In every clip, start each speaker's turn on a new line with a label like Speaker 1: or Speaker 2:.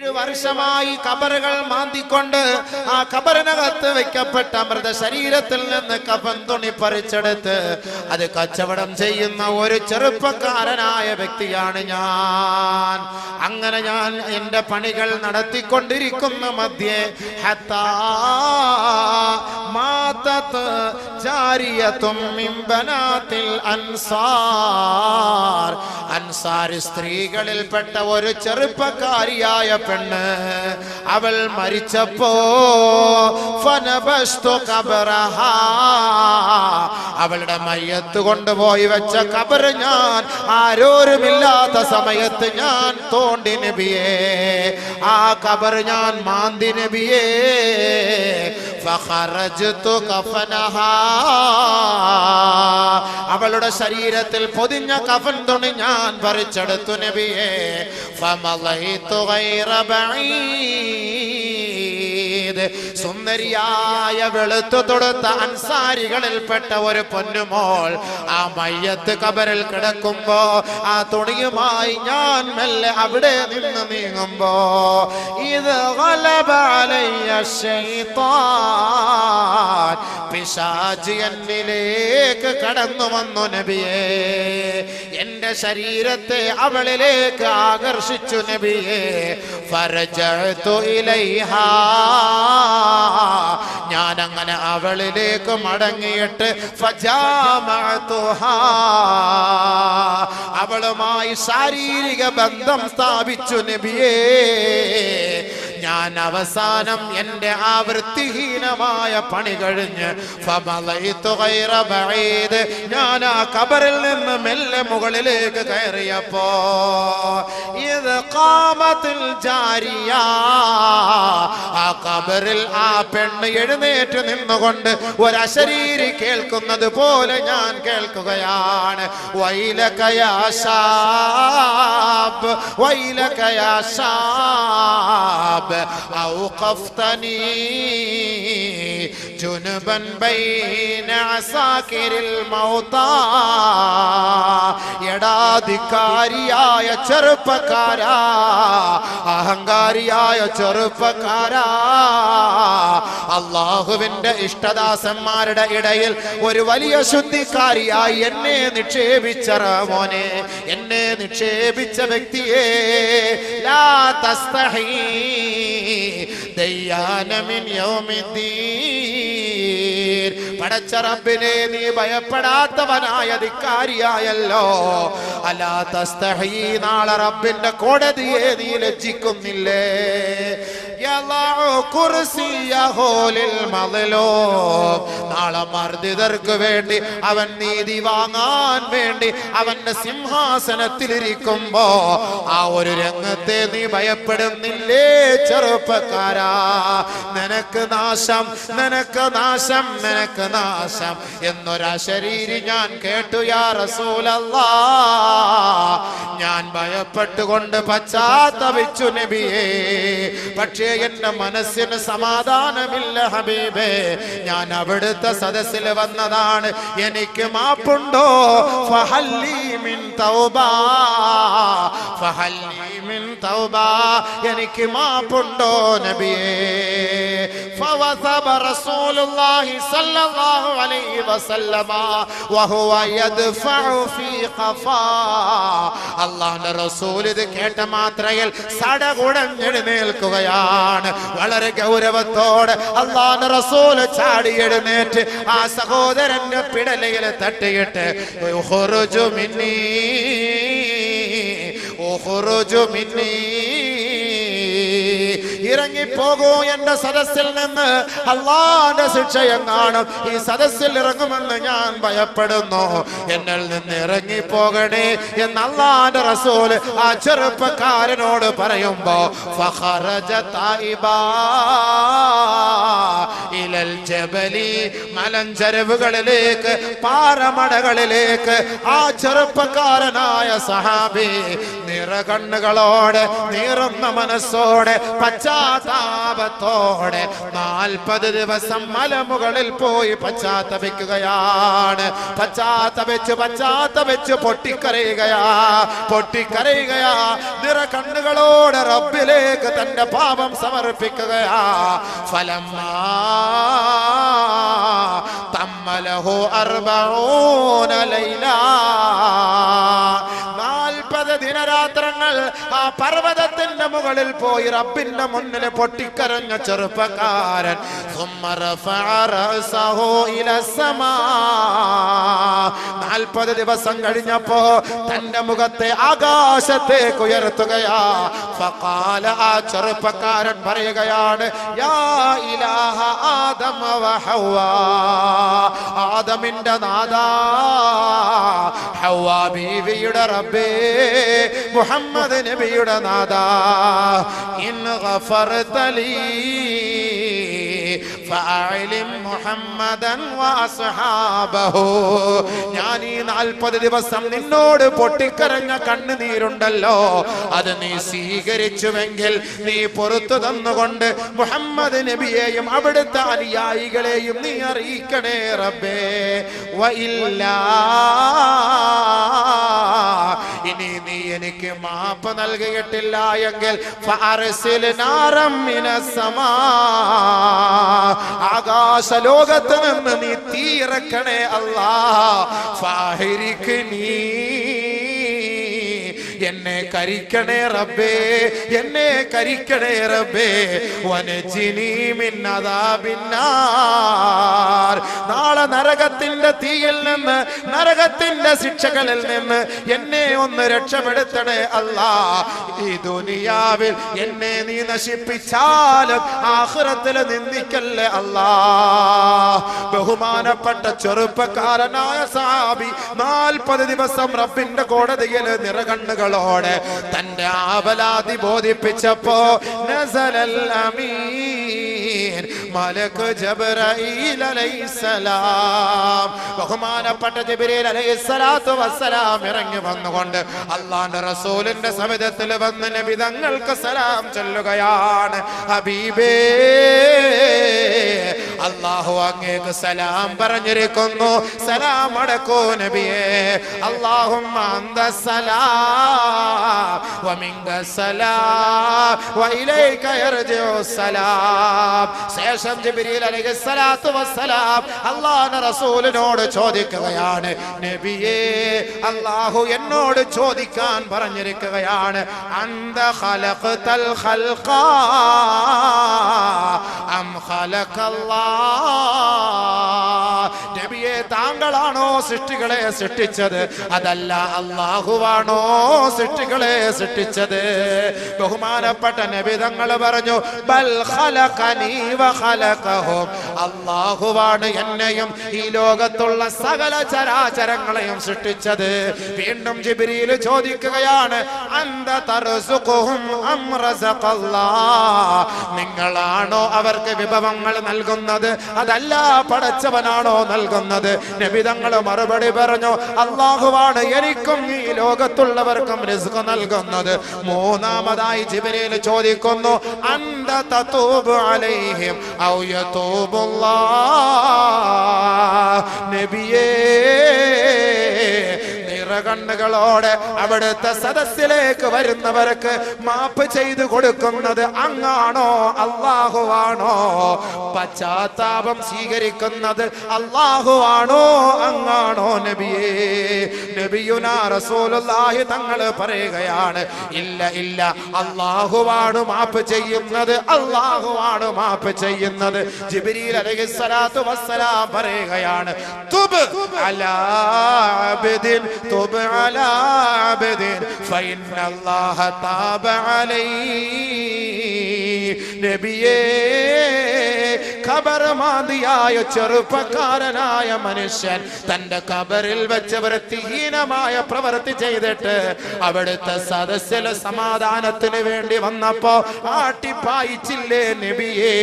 Speaker 1: 7 വർഷമായി കബറുകൾ മാന്തിക്കൊണ്ട് ആ കബറിനകത്ത് വെക്കപ്പെട്ട മൃതശരീരത്തിൽ നിന്ന് കഫൻ തുണി പറിച്ചെടുത്ത് അത് കച്ചവടം ചെയ്യുന്ന ഒരു ചെറുപ്പക്കാരനായ വ്യക്തിയാണ് ഞാൻ. അങ്ങനെ ഞാൻ എന്റെ പണികൾ നടത്തിക്കൊണ്ടിരിക്കുന്ന മധ്യേ ഹത്താ മാതത് ജാരിയതും മിൻ ബനാത്തിൽ അൻസാർ, അൻസാർ സ്ത്രീകളിൽപ്പെട്ട ഒരു ചെറുപ്പക്കാരിയായ പെണ്ണ് അവൾ മരിച്ചപ്പോ ഫനബസ്തു ഖബറഹാ, അവളുടെ മയ്യത്ത് കൊണ്ടുപോയി വെച്ച ഖബർ ഞാൻ ആരോരുമില്ലാത്ത സമയത്ത് ഞാൻ തോണ്ടി നബിയേ, ആ ഖബർ ഞാൻ മാന്തി നബിയേ. ഫഖറജ്തു കഫനഹാ, അവളുടെ ശരീരത്തിൽ പൊതിഞ്ഞ കഫൻ തുണി ഞാൻ പറിച്ചെടുത്തു നബിയേ. ഫമളൈതു ഗൈറ ബഈദ്, സുന്ദരിയായ വെളുത്തു തൊടുത്ത അൻസാരികളിൽപ്പെട്ട ഒരു പൊന്നുമോൾ ആ മയ്യത്ത് ഖബറിൽ കിടക്കുമ്പോ ആ തുണിയുമായി ഞാൻ മെല്ലെ അവിടെ നിന്ന് നീങ്ങുമ്പോ ഇത് ഗലബ അലയ്യ ശൈത്താൻ, പിശാച് എന്നിലേക്ക് കടന്നു വന്നു നബിയേ. എന്റെ ശരീരത്തെ അവളിലേക്ക് ആകർഷിച്ചു നബിയേ. ഫറജഅതു ഇലൈഹാ, ഞാൻ അങ്ങനെ അവളിലേക്ക് മടങ്ങിയിട്ട് ഫജാമഅതുഹാ, അവളുമായി ശാരീരിക ബന്ധം സ്ഥാപിച്ചു നബിയേ. ഞാൻ അവസാനം എന്റെ ആ വൃത്തിഹീനമായ പണി കഴിഞ്ഞ് ഫമളൈതു ഗൈറ ബഈദ്, ഞാൻ ആ ഖബറിൽ നിന്ന് മെല്ലെ മുകളിലേക്ക് കയറിയപ്പോ ഇത് ഖാമത്തുൽ ജാരിയ, ആ ഖബറിൽ ആ പെണ്ണ് എഴുന്നേറ്റ് നിന്നുകൊണ്ട് ഒരു അശരീരി കേൾക്കുന്നത് പോലെ ഞാൻ കേൾക്കുകയാണ്. വൈലക യാ ശാബ്, വൈലക യാ ശാബ് أوقفتني جنبا بين عساكر الموتى, യടാധികാരിയായ ചെറുപ്പക്കാരാ, അഹങ്കാരിയായ ചെറുപ്പക്കാരാ, അല്ലാഹുവിന്റെ ഇഷ്ടദാസന്മാരുടെ ഇടയിൽ ഒരു വലിയ ശുദ്ധിക്കാരിയായി എന്നെ നിക്ഷേപിച്ച മോനെ, എന്നെ നിക്ഷേപിച്ച വ്യക്തിയെ, ലാ തസ്തഹി ദയ്യാന മിൻ യൗമിദ്ദീൻ, പടച്ച റബ്ബിനെ നീ ഭയപ്പെടാത്തവനായ ധിക്കാരിയായല്ലോ. അലാ തസ്തഹി, നാളെ റബ്ബിന്റെ കോടതിയെ നീ ലജ്ജിക്കുന്നില്ലേ? നാളെ മർദിതർക്ക് വേണ്ടി അവൻ നീതി വാങ്ങാൻ വേണ്ടി അവന്റെ സിംഹാസനത്തിലിരിക്കുമ്പോ ആ ഒരു രംഗത്തെ നീ ഭയപ്പെടുന്നില്ലേ ചെറുപ്പക്കാരാ? നിനക്ക് നാശം, നിനക്ക് നാശം, നിനക്ക് നാശം എന്നൊരാ ശരീരി ഞാൻ കേട്ടു യാ റസൂലല്ലാഹ്. ഞാൻ ഭയപ്പെട്ടുകൊണ്ട് പശ്ചാത്തപിച്ചു നബിയേ. പക്ഷേ എന്റെ മനസ്സിന് സമാധാനമില്ല ഹബീബേ. ഞാൻ അവിടുത്തെ സദസ്സിൽ വന്നതാണ്, എനിക്ക് മാപ്പുണ്ടോ? ഫഹല്ലി മിൻ തൗബാ, ഫഹല്ലി മിൻ തൗബാ, എനിക്ക് മാപ്പുണ്ടോ നബിയേ? ഫവസബ റസൂലുള്ളാഹി സ്വല്ലല്ലാഹു അലൈഹി വസല്ലമ വഹുവ യദ്ഫഉ ഫീ ഖഫാ. അല്ലാഹുവിന്റെ റസൂൽ ഇത് കേട്ട മാത്രയിൽ സടകുടഞ്ഞെഴുന്നേൽക്കുകയാണ്. വളരെ ഗൗരവത്തോടെ അല്ലാഹുവിന്റെ റസൂൽ ചാടി എഴുന്നേറ്റ് ആ സഹോദരന്റെ പിടലയിൽ തട്ടിയിട്ട് ഉഖ്റുജു മിന്നീ, ഉഖ്റുജു മിന്നീ, ഇറങ്ങിപ്പോകൂ എന്റെ സദസ്സിൽ നിന്ന്, അല്ലാഹുവിന്റെ ശിക്ഷയും കാണും. ഈ സദസ്സിൽ ഇറങ്ങുമെന്ന് ഞാൻ ഭയപ്പെടുന്നു, എന്നിൽ നിന്ന് ഇറങ്ങിപ്പോകണേ എന്ന് അല്ലാഹുവിന്റെ റസൂൽ ആ ചെറുപ്പക്കാരനോട് പറയുമ്പോ ഫഖറജ തായിബാ ഇലൽ ജബലി മലഞ്ചരവുകളിലേക്ക് പാറമടകളിലേക്ക് ആ ചെറുപ്പക്കാരനായ സഹാബി നിറകണ്ണുകളോടെ നീറുന്ന മനസ്സോടെ പശ്ചാത്താപത്തോടെ 40 ദിവസം മലമുകളിൽ പോയി പശ്ചാത്തപിക്കുകയാണ്. പശ്ചാത്തപിച്ച് പൊട്ടിക്കരയുകയാ നിറകണ്ണുകളോടെ റബ്ബിലേക്ക് തന്റെ പാപം സമർപ്പിക്കുകയാ. ഫലമ്മാ തമ്മലഹു 40 ലൈല 40 ദിനരാത്രങ്ങൾ ആ പർവ്വതത്തിന്റെ മുകളിൽ പോയി റബ്ബിന്റെ മുന്നിൽ പൊട്ടിക്കരഞ്ഞ ചെറുപ്പക്കാരൻ 40 ദിവസം കഴിഞ്ഞപ്പോ തന്റെ മുഖത്തെ ആകാശത്തേക്ക് ഉയർത്തുകയാ. ഫഖാല ആ ചെറുപ്പക്കാരൻ പറയുകയാണ്, യാ ഇലാഹ ആദമ വ ഹവ്വാ, ആദമിന്റെ നാഥാ, ഹവ്വാ ബീവിയുടെ റബ്ബേ, മുഹമ്മദ് നബിയുടെ നാഥാ, ഇൻ ഗഫർത ലീ ഫഅലിം മുഹമ്മദൻ വഅസ്ഹാബഹു, ഞാൻ ഈ 40 ദിവസം നിന്നോട് പൊട്ടിക്കരഞ്ഞ കണ്ണുനീരുണ്ടല്ലോ, അത് നീ സ്വീകരിച്ചുവെങ്കിൽ നീ പുറത്തു തന്നുകൊണ്ട് മുഹമ്മദ് നബിയെയും അവിടുത്തെ അനുയായികളെയും നീ അറിയിക്കണേ റബ്ബേ. വഇല്ലാ, ഇനി നീ എനിക്ക് മാപ്പ് നൽകിയിട്ടില്ല എങ്കിൽ ഫഅർസിൽ നാറം മിനസ് സമാ, ആകാശ ലോകത്ത് നിന്ന് നീ തീയിറക്കണേ അല്ലാഹ്. ഫാഹിരിക്നി, എന്നെ കരിക്കണേ റബ്ബേ, എന്നെ കരിക്കണേ റബ്ബേ. വനജിനി മിൻ അദാബിന്നാർ, നാളെ നരകത്തിന്റെ തീയിൽ നിന്ന്, നരകത്തിന്റെ ശിക്ഷകളിൽ നിന്ന് എന്നെ ഒന്ന് രക്ഷപ്പെടുത്തണേ അല്ലാഹ്. ഈ ദുനിയാവിൽ എന്നെ നീ നശിപ്പിച്ചാലും ആഖിറത്തിൽ നിന്ദിക്കല്ലേ അല്ലാഹ്. ബഹുമാനപ്പെട്ട ചെറുപ്പക്കാരനായ സഹാബി 40 ദിവസം റബ്ബിന്റെ കോടതിയിൽ നിറകണ്ണുകളോടെ തന്റെ ആവലാതി ബോധിപ്പിച്ചപ്പോ നസലൽ അമീൻ മലക് ജിബ്രീൽ അലൈഹിസ്സലാം, ബഹുമാനപ്പെട്ട ജിബ്രീൽ അലൈഹിസ്സലാത്തു വസ്സലാം ഇറങ്ങി വന്നുകൊണ്ട് അല്ലാഹുവിന്റെ റസൂലിന്റെ സവിധത്തിൽ വന്ന് നബി തങ്ങൾക്ക് സലാം ചൊല്ലുകയാണ്. ഹബീബേ, അല്ലാഹു അങ്ങേക്ക് സലാം പറഞ്ഞിരിക്കുന്നു, സലാം അടക്കൂ നബിയേ. അല്ലാഹുമ്മ അന്തസ്സലാം വമിൻകസ്സലാം വഇലൈക യർജിഉസ്സലാം. ശേഷം ജിബ്രീൽ അലൈഹിസ്സലാത്തു വസ്സലാം അല്ലാഹുവിന്റെ റസൂലിനോട് ചോദിക്കുകയാണ്, നബിയേ, അല്ലാഹു എന്നോട് ചോദിക്കാൻ പറഞ്ഞിരിക്കുകയാണ്, അന്ത ഖലഖതൽ ഖൽഖ അം ഖലഖല്ലാഹ്, നബിയേ, താങ്കളാണോ സൃഷ്ടികളെ സൃഷ്ടിച്ചത്, അതല്ല അല്ലാഹുവാണോ സൃഷ്ടികളെ സൃഷ്ടിച്ചത്? ബഹുമാനപ്പെട്ട നബി തങ്ങൾ പറഞ്ഞു, ബൽ ഖലഖനി വ ഖലഖഹും, അല്ലാഹുവാണ് എന്നെയും ഈ ലോകത്തുള്ള സകല ചരാചരങ്ങളെയും സൃഷ്ടിച്ചത്. വീണ്ടും ജിബ്രീൽ ചോദിക്കുകയാണ്, അന്ത തർസുഖുഹും അം റസഖല്ലാഹ്, നിങ്ങളാണോ അവർക്ക് വിഭവങ്ങൾ നൽകുന്നത്, അതല്ല പടച്ചവനാണോ നൽകുന്നത്? നബി തങ്ങൾ മറുപടി പറഞ്ഞു, അല്ലാഹുവാണ് എനിക്കും ഈ ലോകത്തുള്ളവർക്കും റിസ്ക് നൽകുന്നത്. മൂന്നാമതായി ജിബ്രീൽ ചോദിക്കുന്നു, അന്ത തതൂബു അലൈഹിം ഔ യതൂബുല്ലാഹ്, നബിയേ, കണ്ണുകളോടെ അവിടുത്തെ സദസ്സിലേക്ക് വരുന്നവർക്ക് മാപ്പ് ചെയ്തു കൊടുക്കുന്നത് അങ്ങാണോ അല്ലാഹുവാണോ? പശ്ചാത്താപം സ്വീകരിക്കുന്നത് അല്ലാഹുവാണോ അങ്ങാണോ? നബിയേ, നബിയുനാ റസൂലുള്ളാഹി തങ്ങൾ പറയുകയാണ്, ഇല്ല ഇല്ല, അല്ലാഹുവാണ് മാപ്പ് ചെയ്യുന്നത്, അല്ലാഹുവാണ് മാപ്പ് ചെയ്യുന്നത്. ജിബ്രീൽ അലൈഹിസ്സലാത്തു വസ്സലാം പറയുകയാണ്, തുബ് അലാ അബ്ദിൻ തുബ് على عبد فإن الله تاب عليه. നബിയേ, ഖബർമാദിയായ ചെറുപ്പക്കാരനായ മനുഷ്യൻ തന്റെ ഖബറിൽ വെച്ച് വൃത്തിഹീനമായ പ്രവൃത്തി ചെയ്തിട്ട് അവിടുത്തെ സദസ്സിലെ സമാധാനത്തിന് വേണ്ടി വന്നപ്പോ ആട്ടിപ്പായിച്ചില്ലേ നബിയേ?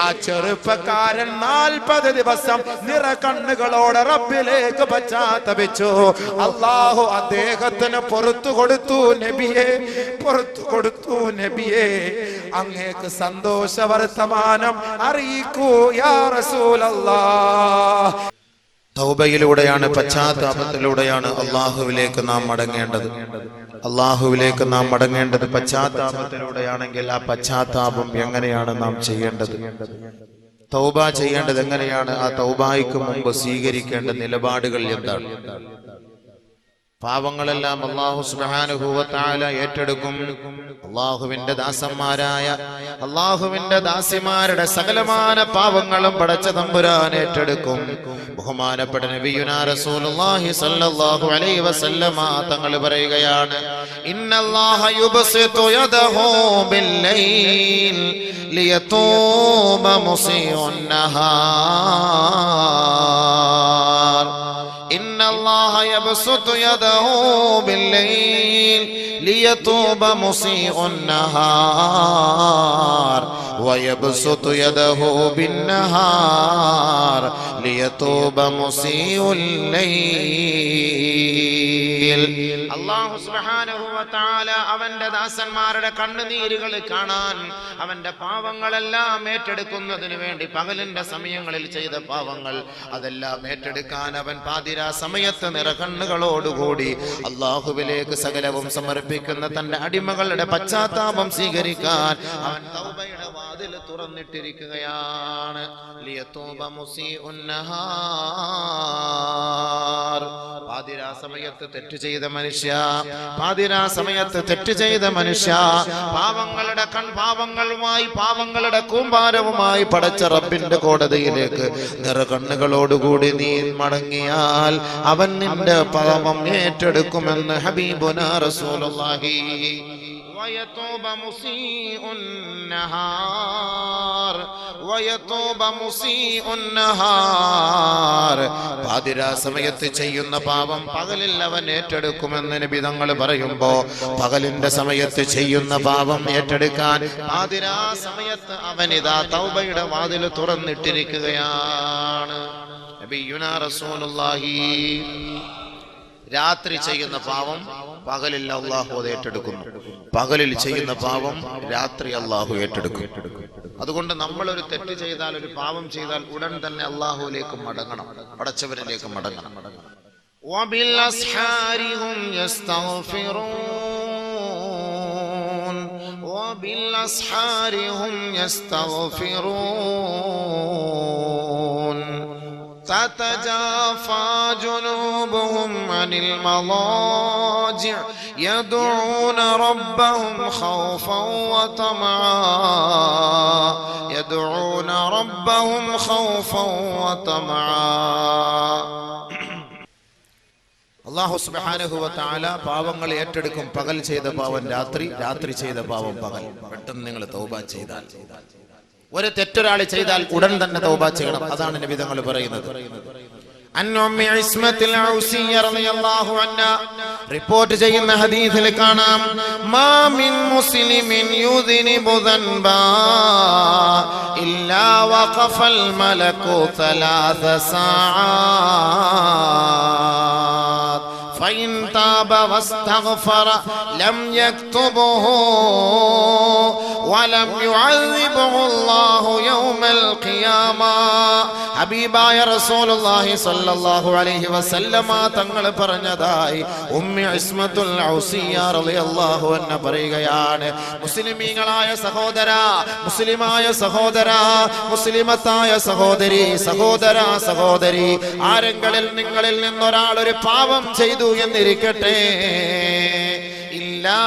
Speaker 1: ആ ചെറുപ്പക്കാരൻ 40 ദിവസം നിറകണ്ണുകളോടെ റബ്ബിലേക്ക് പശ്ചാത്തപിച്ചു. അല്ലാഹു അദ്ദേഹത്തിന് പുറത്തു കൊടുത്തു നബിയേ, പുറത്തു കൊടുത്തു നബിയേ. അങ്ങേക്ക് സന്തോഷ വർത്തമാനം അറിയിക്കൂ യാ റസൂലല്ലാഹ്. തൗബയിലൂടെയാണ്, പശ്ചാത്താപത്തിലൂടെയാണ് അള്ളാഹുവിലേക്ക് നാം മടങ്ങേണ്ടത്. അള്ളാഹുവിലേക്ക് നാം മടങ്ങേണ്ടത് പശ്ചാത്താപത്തിലൂടെയാണെങ്കിൽ ആ പശ്ചാത്താപം എങ്ങനെയാണ് നാം ചെയ്യേണ്ടത്? തൗബ ചെയ്യേണ്ടത് എങ്ങനെയാണ്? ആ തൗബായ്ക്ക് മുമ്പ് സ്വീകരിക്കേണ്ട നിലപാടുകൾ എന്താണ്? പാവങ്ങളെല്ലാം അല്ലാഹു സുബ്ഹാനഹു വ തആല ഏറ്റെടുക്കും. അല്ലാഹുവിന്റെ ദാസന്മാരായ, അല്ലാഹുവിന്റെ ദാസിമാരുടെ സകലമാന പാവങ്ങളും പടച്ച തമ്പുരാൻ ഏറ്റെടുക്കും. ബഹുമാനപ്പെട്ട നബിയുനാ റസൂലുള്ളാഹി സ്വല്ലല്ലാഹു അലൈഹി വസല്ലമ തങ്ങൾ പറയുകയാണ്, ഇന്നല്ലാഹ യുബ്സിതു യദഹു ബില്ലൈൽ ലിയതൂബ മുസീഉൻ നഹാർ. ഇന്നല്ലാഹ യബ്സുതു യദഹു ബില്ലൈൽ ലിയതൂബ മുസീഉൻ നഹാർ വയബ്സുതു യദഹു ബിന്നഹാർ ലിയതൂബ മുസീഉൽ ലൈൽ. അല്ലാഹു സുബ്ഹാനഹു വ തആല അവന്റെ ദാസന്മാരുടെ കണ്ണുനീരുകൾ കാണാൻ, അവന്റെ പാവങ്ങളെല്ലാം ഏറ്റെടുക്കുന്നതിന് വേണ്ടി പകലിന്റെ സമയങ്ങളിൽ ചെയ്ത പാവങ്ങൾ അതെല്ലാം ഏറ്റെടുക്കാൻ അവൻ പാതിരാ സമയത്ത് നിറകണ്ണുകളോടുകൂടി അല്ലാഹുവിലേക്ക് സകലവും സമർപ്പിക്കുന്ന തന്റെ അടിമകളുടെ പശ്ചാത്താപം സ്വീകരിക്കാൻ അവൻ തൗബയുടെ വാതിൽ തുറന്നിട്ടിരിക്കുകയാണ്. ലിയതൂബ മുസീഉൻ നഹാർ. പാതിരാ സമയത്ത് തെറ്റ് ചെയ്ത മനുഷ്യ, പാതിരാ സമയത്ത് തെറ്റ് ചെയ്ത മനുഷ്യ, പാവങ്ങളുടെ പാവങ്ങളുമായി, പാവങ്ങളുടെ കൂമ്പാരവുമായി പടച്ച റബ്ബിന്റെ കോടതിയിലേക്ക് നിറകണ്ണുകളോടുകൂടി നീ മടങ്ങിയാൽ അവൻ നിന്റെ പാവം ഏറ്റെടുക്കുമെന്ന് ഹബീബുനാ റസൂലുള്ളാഹി. വയതൂബ മുസീഉൻ നഹാർ വയതൂബ മുസീഉൻ നഹാർ. പാതിരാ സമയത്ത് ചെയ്യുന്ന പാപം പകലിൽ അവൻ ഏറ്റെടുക്കുമെന്ന് നബി തങ്ങൾ പറയുമ്പോ, പകലിന്റെ സമയത്ത് ചെയ്യുന്ന പാപം ഏറ്റെടുക്കാൻ പാതിരാ സമയത്ത് അവൻ ഇതാ തൗബയുടെ വാതിൽ തുറന്നിട്ടിരിക്കുകയാണ്. നബിയുനാ റസൂലുള്ളാഹി രാത്രി ചെയ്യുന്ന പാവം പകലിൽ അല്ലാഹു ഏറ്റെടുക്കുന്നു, പകലിൽ ചെയ്യുന്ന പാവം രാത്രി അല്ലാഹു ഏറ്റെടുക്കും. അതുകൊണ്ട് നമ്മൾ ഒരു തെറ്റ് ചെയ്താൽ, ഒരു പാവം ചെയ്താൽ ഉടൻ തന്നെ അല്ലാഹുവിലേക്ക് മടങ്ങണം, പടച്ചവനിലേക്ക് മടങ്ങണം. വബിൽ അസ്ഹാരി ഹും യസ്തഗ്ഫിറൂൻ വബിൽ അസ്ഹാരി ഹും യസ്തഗ്ഫിറൂൻ تتجافى جنوبهم عن المضاجع يدعون ربهم خوفا وطمعا يدعون ربهم خوفا وطمعا. അല്ലാഹു സുബ്ഹാനഹു വ തആല പാവങ്ങൾ ഏറ്റെടുക്കും. പകൽ ചെയ്ത പാവം രാത്രി, രാത്രി ചെയ്ത പാവം പകൽ. പെട്ടെന്ന് നിങ്ങൾ തൗബ ചെയ്താൽ, ഒരു തെറ്റൊരാൾ ചെയ്താൽ ഉടൻ തന്നെ തൗബ ചെയ്യണം. അതാണ് നബി തങ്ങൾ പറയുന്നത്. റിപ്പോർട്ട് ചെയ്യുന്ന ഹദീസിൽ കാണാം, മാ മിൻ മുസ്ലിമിൻ യുദ്നിബു ദൻബാ ഇല്ലാ വഖഫൽ മലകു 3 സആat فإن تاب واستغفر لم يكتبه ولم يعذبه الله يوم القيامة. ഹബീബായ റസൂലുള്ളാഹി സ്വല്ലല്ലാഹു അലൈഹി വസല്ലമ തങ്ങൾ പറഞ്ഞതായി ഉമ്മി ഇസ്മത്തുൽ ഔസിയ റളിയല്ലാഹു അൻഹ പറയുകയാണ്, മുസ്ലിമീങ്ങളായ സഹോദരാ, മുസ്ലിമായ സഹോദരാ, മുസ്ലിമത്തായ സഹോദരി, സഹോദര സഹോദരി, ആരെങ്കിലും നിങ്ങളിൽ നിന്നൊരാൾ ഒരു പാപം ചെയ്തു എന്നിരിക്കട്ടെ, ഇല്ലാ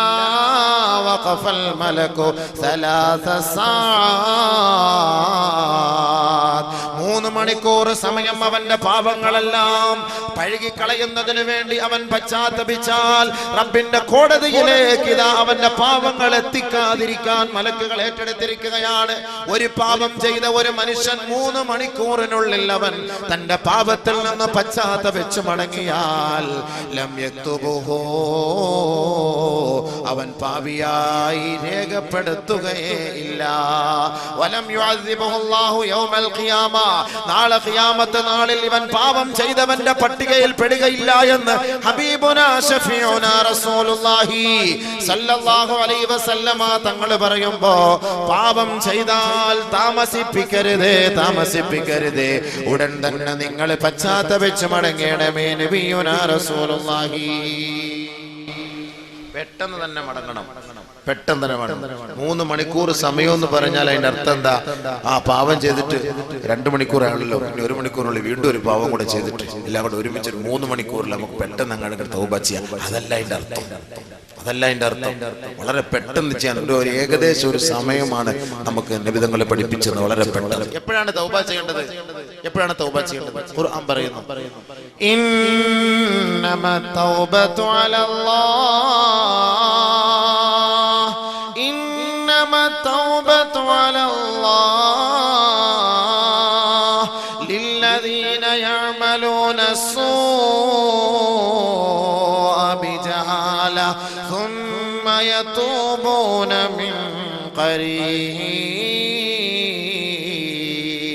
Speaker 1: വഖഫൽ മലകു 3 സആat 3 മണിക്കൂർ സമയം അവന്റെ പാപങ്ങളെല്ലാം കഴുകിക്കളയുന്നതിന് വേണ്ടി അവൻ പശ്ചാത്തപിച്ചാൽ റബ്ബിന്റെ കോടതിയിലേക്ക് ഇതാ അവന്റെ പാപങ്ങൾ എത്തിക്കാതിരിക്കാൻ മലക്കുകൾ ഏറ്റെടുത്തിരിക്കുകയാണ്. ഒരു പാപം ചെയ്ത ഒരു മനുഷ്യൻ 3 മണിക്കൂറിനുള്ളിൽ അവൻ തന്റെ പാപത്തിൽ നിന്ന് പശ്ചാത്തപിച്ചു മടങ്ങിയാൽ ലം യക്തുബുഹു, അവൻ പാപിയായി രേഖപ്പെടുത്തുകയേ ഇല്ല. വലം യുഅദ്ദിബുഹു അല്ലാഹു യൗമൽ ഖിയാമ, നാളെ ഖിയാമത്ത് നാളിൽ ഇവൻ പാപം ചെയ്തവന്റെ പട്ടികയിൽ പെടുകയില്ല എന്ന് ഹബീബുനാ ശഫീഉനാ റസൂലുള്ളാഹി സല്ലല്ലാഹു അലൈഹി വസല്ലമ തങ്ങൾ പറയുമ്പോ പാപം ചെയ്താൽ താമസിപ്പിക്കരുതേ, ഉടൻ തന്നെ നിങ്ങൾ പശ്ചാത്തപിച്ച് മടങ്ങണമേ നബിയുനാ റസൂലുള്ളാഹി. പെട്ടെന്ന് തന്നെ മടങ്ങണം. 3 മണിക്കൂർ സമയം എന്ന് പറഞ്ഞാൽ അതിന്റെ അർത്ഥം എന്താ? ആ പാവം ചെയ്തിട്ട് 2 മണിക്കൂറാണല്ലോ, പിന്നെ 1 മണിക്കൂറിനുള്ളിൽ വീണ്ടും ഒരു പാവം കൂടെ ചെയ്തിട്ട് എല്ലാം കൂടെ ഒരുമിച്ച് 3 മണിക്കൂറിൽ നമുക്ക് പെട്ടെന്ന് അങ്ങോട്ട് തൗബ ചെയ്യാം. അതല്ല അതിന്റെ അർത്ഥം. വളരെ പെട്ടെന്ന് ചെയ്യാൻ ഒരു ഏകദേശം ഒരു സമയമാണ് നമുക്ക് നബിതങ്ങളെ പഠിപ്പിച്ചത്. വളരെ പെട്ടെന്ന്. എപ്പോഴാണ് തൗബ ചെയ്യേണ്ടത്? ഖുർആൻ പറയുന്നു, ഇന്നമ തൗബതു അലല്ലാഹ്, ഇന്നമ തൗബതു അലല്ലാഹ് ലില്ലദീന യഅമലൂന السوء بجهالة ثم يتوبون من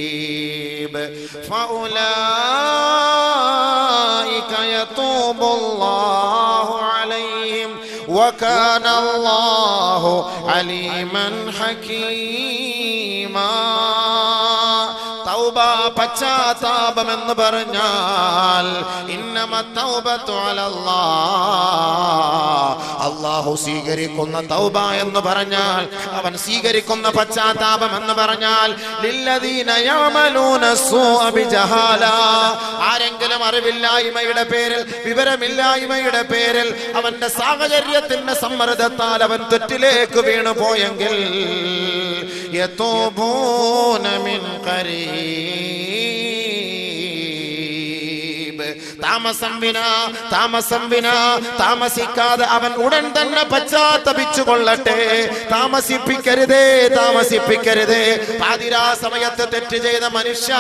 Speaker 1: قريب فأولئك يتوب الله عليهم وكان الله عليما حكيما. തൗബ, പശ്ചാത്താപം എന്ന് പറഞ്ഞാൽ ഇന്നമ തൗബതു അലല്ലാഹ്, അല്ലാഹു സ്വീകരിക്കുന്ന തൗബ എന്ന് പറഞ്ഞാൽ, അവൻ സ്വീകരിക്കുന്ന പശ്ചാത്താപം എന്ന് പറഞ്ഞാൽ ലില്ലദീന യഅമലൂന السوء بجهالة, ആരെങ്കിലും അറിവില്ലായ്മയുടെ പേരിൽ, വിവരമില്ലായ്മയുടെ പേരിൽ, അവന്റെ സാഹചര്യത്തിന്റെ സമ്മർദ്ദത്താൽ അവൻ തെറ്റിലേക്ക് വീണു പോയെങ്കിൽ യതൂബൂന മിൻ ഖരീബ്, താമസിക്കാതെ അവൻ ഉടൻ തന്നെ പശ്ചാത്തപിച്ചു കൊള്ളട്ടെ. താമസിപ്പിക്കരുതേ. പാതിരാ സമയത്ത് തെറ്റ് ചെയ്ത മനുഷ്യ,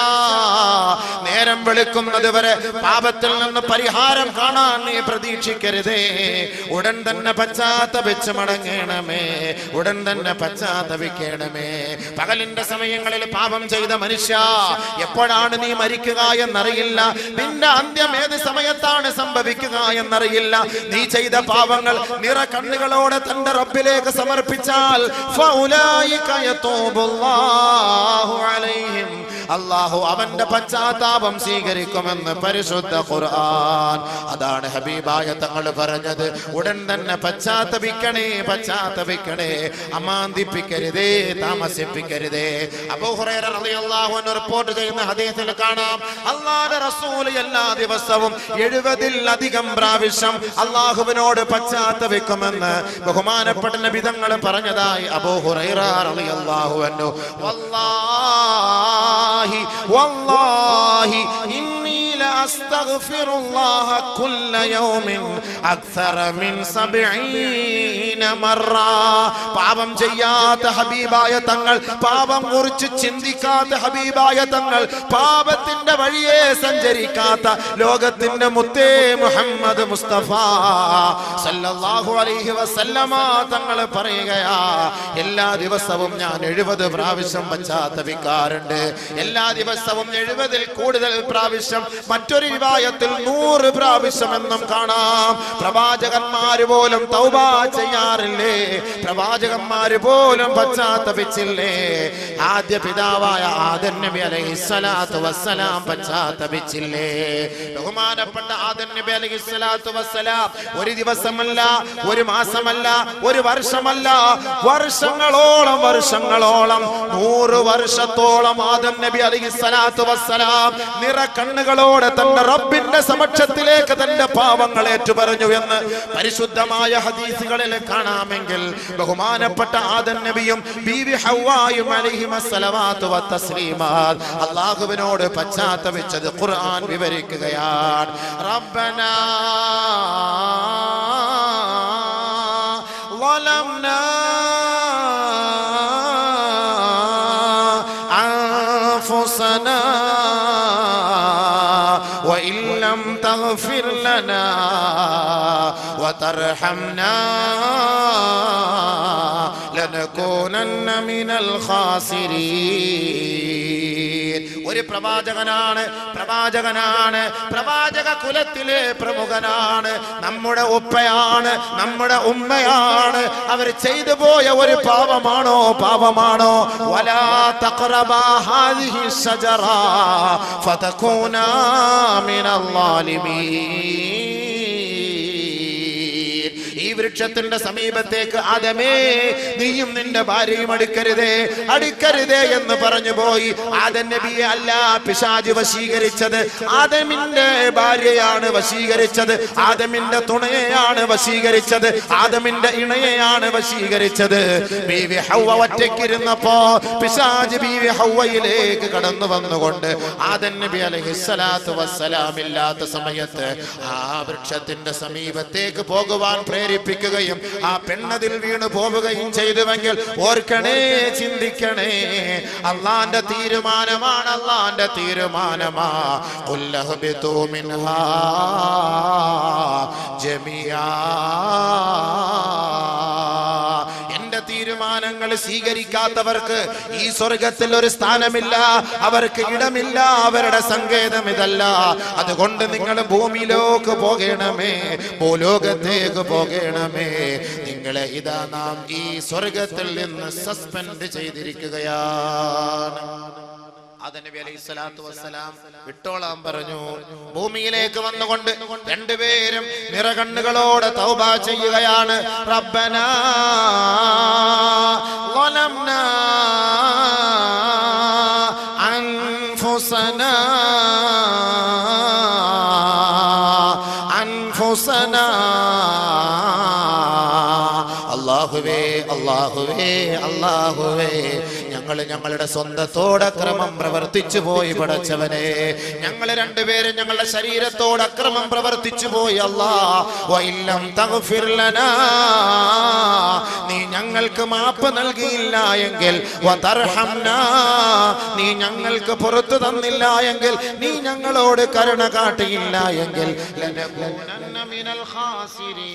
Speaker 1: നേരം വെളുക്കുന്നത് വരെ പാപത്തിൽ നിന്ന് പരിഹാരം കാണാൻ നീ പ്രതീക്ഷിക്കരുതേ. ഉടൻ തന്നെ പശ്ചാത്തപിച്ച് മടങ്ങണമേ, ഉടൻ തന്നെ പശ്ചാത്തപിക്കണമേ. പകലിന്റെ സമയങ്ങളിൽ പാപം ചെയ്ത മനുഷ്യ, എപ്പോഴാണ് നീ മരിക്കുക എന്നറിയില്ല. നിന്റെ അന്ത്യം ഏത് സമയത്താണ് സംഭവിക്കുക എന്നറിയില്ല. നീ ചെയ്ത പാപങ്ങൾ നിറ കണ്ണുകളോടെ തന്റെ റബ്ബിലേക്ക് സമർപ്പിച്ചാൽ ഫൗലായിക യതൂബുല്ലാഹു അലൈഹിം, അല്ലാഹു അവന്റെ പശ്ചാത്താപം സ്വീകരിക്കുമെന്ന് പരിശുദ്ധ ഖുർആൻ. അതാണ് ഹബീബായ തങ്ങൾ പറഞ്ഞത്, ഉടൻ തന്നെ പശ്ചാത്തപിക്കണേ, അമാന്തിപ്പിക്കരുതേ, താമസിപ്പിക്കരുതേ. അബൂ ഹുറൈറ റളിയല്ലാഹു അൻഹു റിപ്പോർട്ട് ചെയ്യുന്ന ഹദീസിൽ കാണാം, അല്ലാഹുവിന്റെ റസൂൽ എല്ലാ ദിവസവും 70-ലധികം പ്രാവശ്യം അല്ലാഹുവിനോട് പശ്ചാത്തപിക്കുമെന്ന് ബഹുമാനപ്പെട്ട നബി തങ്ങൾ പറഞ്ഞതായി അബൂ ഹുറൈറ റളിയല്ലാഹു അൻഹു. വല്ലാഹി ഇന്നി ലഅസ്തഗ്ഫിറുല്ലാഹ കുല്ല യൗമിൻ അക്സറ മിൻ 70 മറ. പാപം ചെയ്യാത്ത ഹബീബായ തങ്ങൾ, പാപം കുറിച്ച് ചിന്തിക്കാത്ത ഹബീബായ തങ്ങൾ, പാപത്തിന്റെ വഴിയെ സഞ്ചരിക്കാത്ത ലോകത്തിന്റെ മുത്തേ മുഹമ്മദ് മുസ്തഫ സല്ലല്ലാഹു അലൈഹി വസല്ലമ തങ്ങൾ പറയുകയാ, എല്ലാ ദിവസവും ഞാൻ 70 പ്രാവശ്യം പശ്ചാത്തപിക്കാറുണ്ട്. എല്ലാ ദിവസവും 70-ൽ കൂടുതൽ പ്രാവശ്യം, മറ്റൊരു റിവായത്തിൽ 100 പ്രാവശ്യം എന്നും കാണാം. പ്രവാചകന്മാര് പോലും തൗബ ചെയ്യാറില്ലേ? പ്രവാചകന്മാര് പോലും പശ്ചാത്തപിച്ചില്ലേ? ആദ്യ പിതാവായ ആദം നബി അലൈഹിസ്സലാത്തു വസ്സലാം പശ്ചാത്തപിച്ചില്ലേ? ബഹുമാനപ്പെട്ട ആദം നബി അലൈഹിസ്സലാത്തു വസ്സലാം ഒരു ദിവസമല്ല, ഒരു മാസമല്ല, ഒരു വർഷമല്ല, വർഷങ്ങളോളം 100 വർഷത്തോളം ആദം നബി അലൈഹിസ്സലാത്തു വസ്സലാം നിറ കണ്ണുകളോടെ തന്റെ റബ്ബിന്റെ സമക്ഷത്തിലേക്ക് തന്റെ പാപങ്ങൾ ഏറ്റുപറഞ്ഞു എന്ന് പരിശുദ്ധമായ ഹദീസുകളിൽ കാണാം. കാണാമെങ്കിൽ ബഹുമാനപ്പെട്ട ആദം നബിയും ബീവി ഹവ്വായും അലൈഹിമസ്സലവാത്തു വത്തസ്ലീമാത്ത് അല്ലാഹുവിനോട് പശ്ചാത്തപിച്ചത് ഖുർആൻ വിവരിക്കുകയാണ്. റബ്ബനാ ളലംനാ അൻഫുസനാ وإن لم تغفر لنا وترحمنا لنكونن من الخاسرين. ഒരു പ്രവാചകനാണ്, പ്രവാചക കുലത്തിലെ പ്രമുഖനാണ്, നമ്മുടെ ഉപ്പയാണ്, നമ്മുടെ ഉമ്മയാണ്. അവർ ചെയ്തു പോയ ഒരു പാപമാണോ വലാ തഖറബാ ഹാദിഹി ശജറ ഫതകൂനാ മിനൽ ളാലിമീൻ. ഈ വൃക്ഷത്തിന്റെ സമീപത്തേക്ക് ആദമേ നീയും നിന്റെ ഭാര്യയും അടുക്കരുതേ എന്ന് പറഞ്ഞു പോയി. ആദം നബിയെ അല്ല പിശാച് വശീകരിച്ചത്, ആദമിന്റെ ഭാര്യയാണ് വശീകരിച്ചത്, ആദമിന്റെ തുണയെയാണ് വശീകരിച്ചത്, ആദമിന്റെ ഇണയെയാണ് വശീകരിച്ചത്. ബീവി ഹവ്വ ഒറ്റയ്ക്കിരുന്നപ്പോ പിശാച് ബീവി ഹവ്വയിലേക്ക് കടന്നു വന്നുകൊണ്ട് ആദം നബി അലൈഹിസ്സലാത്തു വസ്സലാം ഇല്ലാത്ത സമയത്ത് ആ വൃക്ഷത്തിന്റെ സമീപത്തേക്ക് പോകുവാൻ പ്രേരിപ്പിക്കുകയും ആ പെണ്ണതിൽ വീണു പോവുകയും ചെയ്തുവെങ്കിൽ ഓർക്കണേ, ചിന്തിക്കണേ, അള്ളാന്റെ തീരുമാനമാണ്, അള്ളാന്റെ തീരുമാനമാ. ഖുല്ലഹ്ബിതു മിൻഹാ ജമിആ. എന്റെ തീരുമാനങ്ങൾ സ്വീകരിക്കാത്തവർക്ക് ഈ സ്വർഗത്തിൽ ഒരു സ്ഥാനമില്ല, അവർക്ക് ഇടമില്ല, അവരുടെ സങ്കേതം ഇതല്ല. അതുകൊണ്ട് നിങ്ങൾ ഭൂമിയിലേക്ക് പോകണമേ, ഭൂലോകത്തേക്ക് പോകണമേ. നിങ്ങളെ ഇതാ നാം ഈ സ്വർഗത്തിൽ നിന്ന് സസ്പെൻഡ് ചെയ്തിരിക്കുകയാണ്. ആദം നബി അലൈഹിസ്സലാത്തു വസ്സലാം വിട്ടോളാൻ പറഞ്ഞു. ഭൂമിയിലേക്ക് വന്നുകൊണ്ട് രണ്ടുപേരും നിറകണ്ണുകളോടെ തൗബ ചെയ്യുകയാണ്. റബ്ബനാ ളലംനാ അൻഫുസനാ അല്ലാഹുവേ ഞങ്ങളുടെ സ്വന്തത്തോട് അക്രമം പ്രവർത്തിച്ചു പോയി പടച്ചവനെ. ഞങ്ങൾ രണ്ടുപേരും ഞങ്ങളുടെ ശരീരത്തോട് അക്രമം പ്രവർത്തിച്ചു പോയി. വഇല്ലം തഗ്ഫിർ ലനാ, നീ ഞങ്ങൾക്ക് മാപ്പ് നൽകിയില്ല എങ്കിൽ, വതർഹംനാ, നീ ഞങ്ങൾക്ക് പുറത്തു തന്നില്ല എങ്കിൽ, നീ ഞങ്ങളോട് കരുണ കാട്ടിയില്ല എങ്കിൽ, ലനകൂനന്ന മിനൽ ഖാസിരീൻ,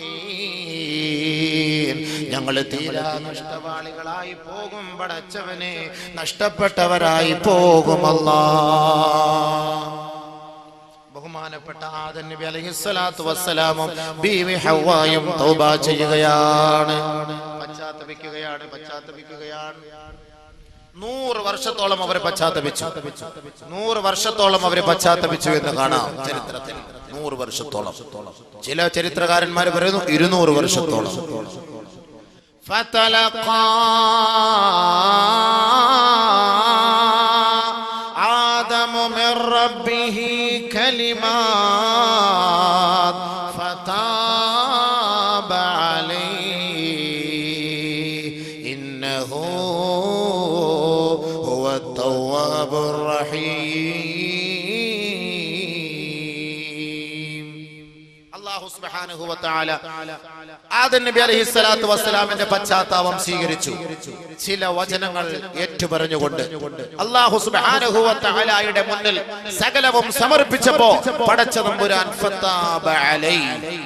Speaker 1: ഞങ്ങൾ തീരാ നഷ്ടവാളികളായി പോകും പടച്ചവനെ, നഷ്ടപ്പെട്ടവരായി പോകും അല്ലാഹ്. ബഹുമാനപ്പെട്ട ആദം നബി അലൈഹിസ്സലാത്തു വസ്സലാമും ബീവി ഹവ്വായും തൗബ ചെയ്യുകയാണ്, പശ്ചാത്തപിക്കുകയാണ്. 100 വർഷത്തോളം അവർ പശ്ചാത്തപിച്ചു. 100 വർഷത്തോളം അവർ പശ്ചാത്തപിച്ചു എന്ന് കാണാം ചരിത്രത്തിൽ. 100 വർഷത്തോളം. ചില ചരിത്രകാരന്മാർ പറയുന്നു 200 വർഷത്തോളം. فتلقى آدم من ربه كلمات فتاب عليه إنه هو التواب الرحيم. الله سبحانه وتعالى ആദം നബി അലൈഹിസ്സലാത്തു വസ്സലാമിന്റെ പശ്ചാത്താപം സ്വീകരിച്ചു. ചില വചനങ്ങൾ ഏറ്റുപറഞ്ഞുകൊണ്ട് അല്ലാഹു സുബ്ഹാനഹു വ തആലയുടെ മുന്നിൽ സകലവും സമർപ്പിച്ചപ്പോ പടച്ച തമ്പുരാൻ ഫതാബ അലൈഹി,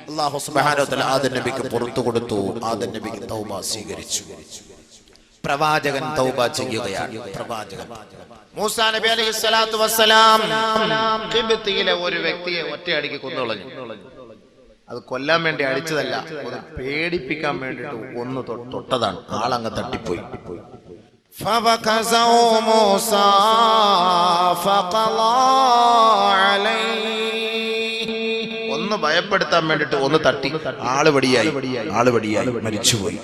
Speaker 1: അല്ലാഹു സുബ്ഹാനഹു വ തആല ആദം നബിക്ക് പുറത്തു കൊടുത്തു. ആദം നബിക്ക് തൗബ സ്വീകരിച്ചു. പ്രവാചകൻ തൗബ ചെയ്യുകയാണ്. പ്രവാചകൻ മൂസാ നബി അലൈഹിസ്സലാത്തു വസ്സലാം ഖിബ്തിയിലെ ഒരു വ്യക്തിയെ ഒറ്റയടിക്ക് കൊന്നുകളഞ്ഞു. അത് കൊല്ലാൻ വേണ്ടി അടിച്ചതല്ല, ഒന്ന് പേടിപ്പിക്കാൻ വേണ്ടിട്ട് ഒന്ന് തൊട്ടതാണ്. ആളങ്ങ് തട്ടിപ്പോയി. ഒന്ന് ഭയപ്പെടുത്താൻ വേണ്ടിട്ട് ഒന്ന് തട്ടി, ആള് വടിയായി മരിച്ചുപോയി.